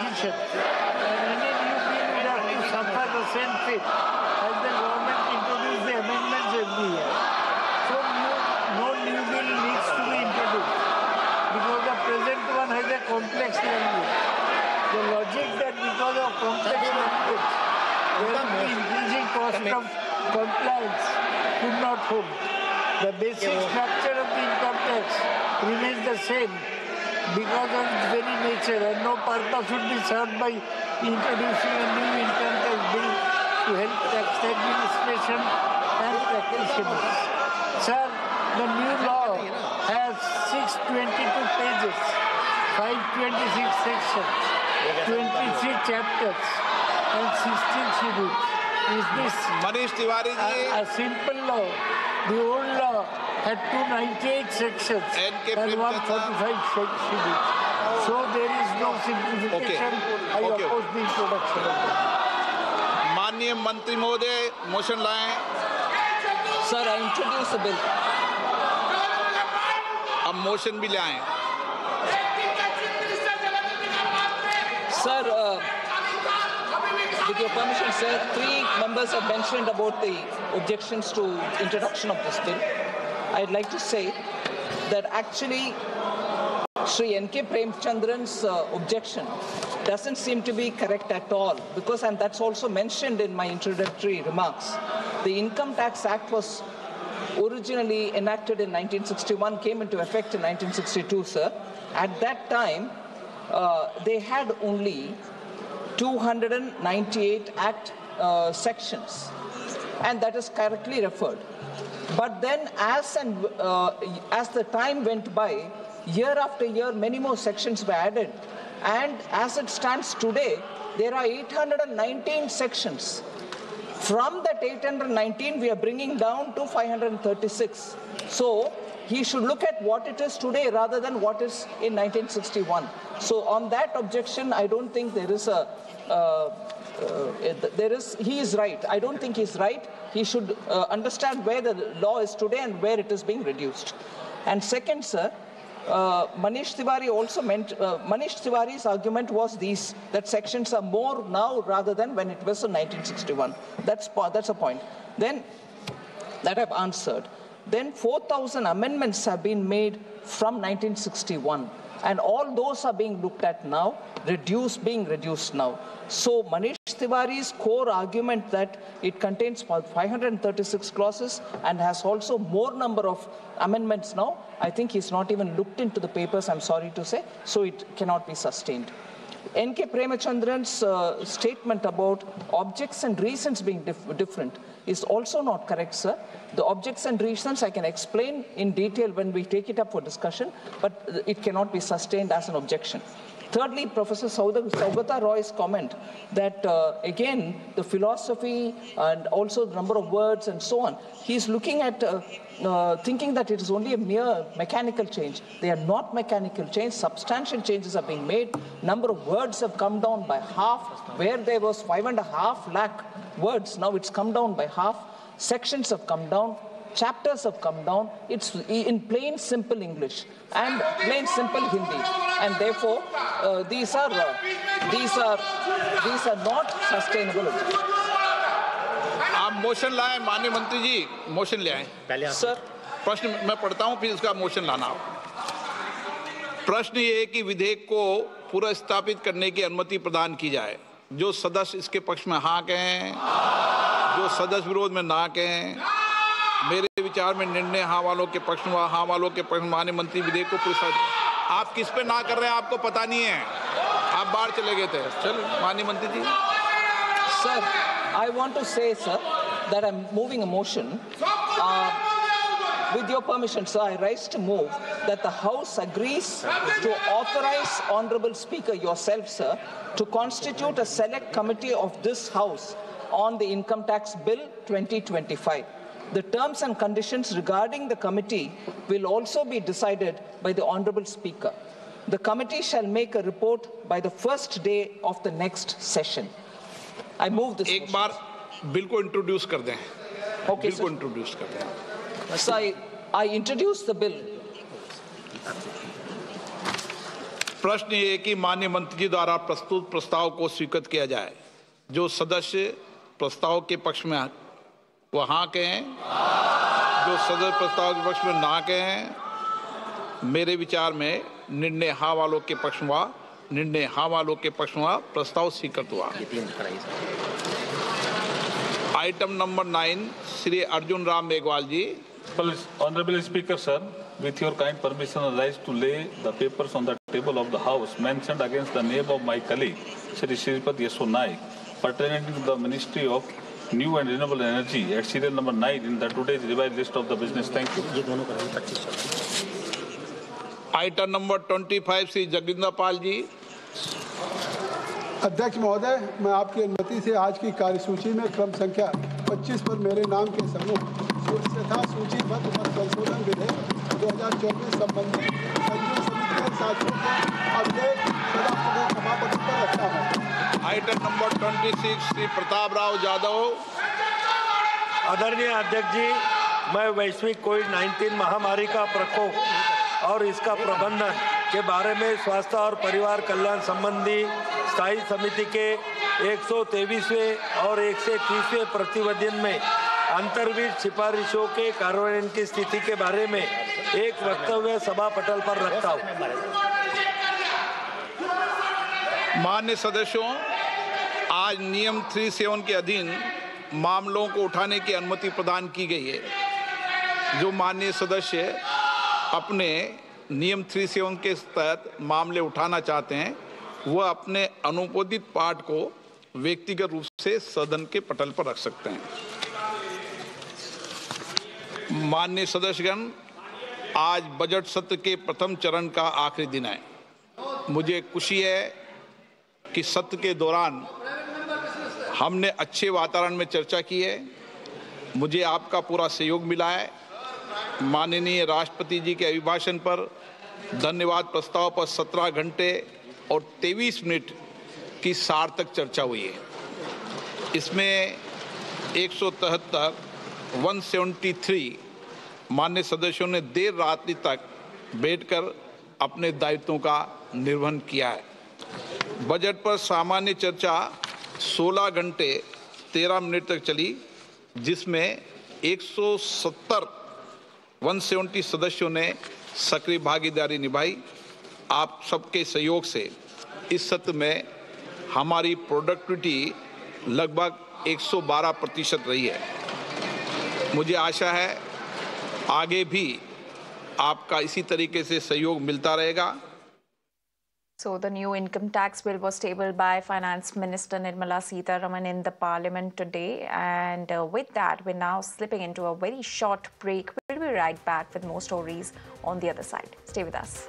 decision. And any new bill would have to suffer the same fate as the government introduced the amendments every year. So no new bill needs to be introduced because the present one has a complex language. The logic that because of complex language there will be increasing cost of compliance could not hold. The basic structure of the income tax remains the same because of its very nature, and no purpose would be served by introducing a new income tax bill to help tax administration and practitioners. Sir, the new law has 622 pages, 526 sections, 23 chapters, and 16 schedules. Is this Manish Tiwari ji, a simple law? The old law had 298 sections and 145 schedules. So there is no simplification. I oppose the introduction of that. माननीय मंत्री महोदय motion लाएं। Sir, I introduce the bill. अब motion भी लाएं। Sir, with your permission, sir, 3 members have mentioned about the objections to introduction of this bill. I'd like to say that actually Sri N.K. Premchandran's objection doesn't seem to be correct at all, because, and that's also mentioned in my introductory remarks, the Income Tax Act was originally enacted in 1961, came into effect in 1962, sir. At that time, they had only 298 Act sections, and that is correctly referred. But then as the time went by, year after year, many more sections were added. And as it stands today, there are 819 sections. From that 819, we are bringing down to 536. So he should look at what it is today rather than what is in 1961. So on that objection, I don't think there is a, he is right. I don't think he's right. He should understand where the law is today and where it is being reduced. And second, sir, Manish Tiwari also meant, Manish Tiwari's argument was that sections are more now rather than when it was in 1961. That's a point. Then, that I've answered. Then 4,000 amendments have been made from 1961. And all those are being looked at now, being reduced now. So Manish Tiwari's core argument that it contains 536 clauses and has also more number of amendments now, I think he's not even looked into the papers, I'm sorry to say, so it cannot be sustained. N.K. Premchandran's statement about objects and reasons being different is also not correct, sir. The objects and reasons I can explain in detail when we take it up for discussion, but it cannot be sustained as an objection. Thirdly, Professor Saugata Roy's comment that, again, the philosophy and also the number of words and so on, he's looking at thinking that it is only a mere mechanical change. They are not mechanical change. Substantial changes are being made. Number of words have come down by half. Where there was 5.5 lakh words, now it's come down by half. Sections have come down. Chapters have come down. It's in plain, simple English and plain, simple Hindi, and therefore these are not sustainable. आप motion लाएं, माननीय मंत्री जी, motion ले आएं। Sir, प्रश्न मैं पढ़ता हूं, फिर इसका मोशन लाना। प्रश्न ये है कि विधेयक को पूरा स्थापित करने की अनुमति प्रदान की जाए। जो सदस्य इसके पक्ष में हाँ कहें, जो सदस्य विरोध में ना कहें। मेरे विचार में निर्णय हाँ वालों के पक्ष में, हाँ वालों के पक्ष में। माननीय मंत्री विधेयक को पूरा, आप किस पे ना कर रहे हैं आपको पता नहीं है, आप बाहर चले गए थे। चलो माननीय मंत्री जी। Sir, I want to say, sir, that I'm moving a motion. With your permission, sir, I rise to move that the House agrees to authorize Honorable Speaker, yourself, sir, to constitute a select committee of this House on the Income Tax Bill 2025. The terms and conditions regarding the committee will also be decided by the Honorable Speaker. The committee shall make a report by the first day of the next session. I move this एक बार bill को introduce कर दें। Okay, bill को introduce कर दें। So I introduce the bill. प्रश्न ये है कि माननीय मंत्री जी द्वारा प्रस्तुत प्रस्ताव को स्वीकृत किया जाए। जो सदस्य प्रस्ताव के पक्ष में वो हाँ कहें, जो सदस्य प्रस्ताव के पक्ष में ना कहें। मेरे विचार में निर्णय हाँ वालों के पक्ष में हुआ, निर्णय हाँ वालों के पक्ष में हुआ, प्रस्ताव स्वीकृत हुआ। Item number 9 Shri Arjun Ram Meghwal ji. Honorable Speaker, sir, with your kind permission, I rise to lay the papers on the table of the House mentioned against the name of my colleague, Shri Shripad Yesho Naik, pertaining to the Ministry of New and Renewable Energy at serial number 9 in the today's revised list of the business. Thank you. Item number 25 Shri Jagdindra Pal ji. अध्यक्ष महोदय, मैं आपकी अनुमति से आज की कार्यसूची में क्रम संख्या 25 पर मेरे नाम के समूह तथा सूचीबद्ध पर संशोधन विधेयक 2024 संबंधी संयुक्त समिति के साथियों को अपडेट सभापति पर रखता हूँ। Item number 26 Shri Pratap Rao Yadav. आदरणीय अध्यक्ष जी, मैं वैश्विक कोविड-19 महामारी का प्रकोप और इसका प्रबंधन के बारे में स्वास्थ्य और परिवार कल्याण संबंधी स्थायी समिति के 123वें और 130वें प्रतिवेदन में अंतर्विध सिफारिशों के कार्यान्वयन की स्थिति के बारे में एक वक्तव्य सभा पटल पर रखता हूँ। मान्य सदस्यों, आज नियम 37 के अधीन मामलों को उठाने की अनुमति प्रदान की गई है। जो माननीय सदस्य अपने नियम 37 के तहत मामले उठाना चाहते हैं, वह अपने अनुमोदित पाठ को व्यक्तिगत रूप से सदन के पटल पर रख सकते हैं। माननीय सदस्यगण, आज बजट सत्र के प्रथम चरण का आखिरी दिन है। मुझे खुशी है कि सत्र के दौरान हमने अच्छे वातावरण में चर्चा की है। मुझे आपका पूरा सहयोग मिला है। माननीय राष्ट्रपति जी के अभिभाषण पर धन्यवाद प्रस्ताव पर 17 घंटे और 23 मिनट की सार्थक चर्चा हुई है। इसमें 173 मान्य सदस्यों ने देर रात्रि तक बैठकर अपने दायित्वों का निर्वहन किया है। बजट पर सामान्य चर्चा 16 घंटे 13 मिनट तक चली, जिसमें 170 सदस्यों ने सक्रिय भागीदारी निभाई। आप सबके सहयोग से इस सत्र में हमारी प्रोडक्टिविटी लगभग 112% रही है। मुझे आशा है आगे भी आपका इसी तरीके से सहयोग मिलता रहेगा। So the new income tax bill was tabled by Finance Minister Nirmala Sitharaman in the Parliament today, and with that we're now slipping into a very short break. We'll be right back with more stories on the other side. Stay with us.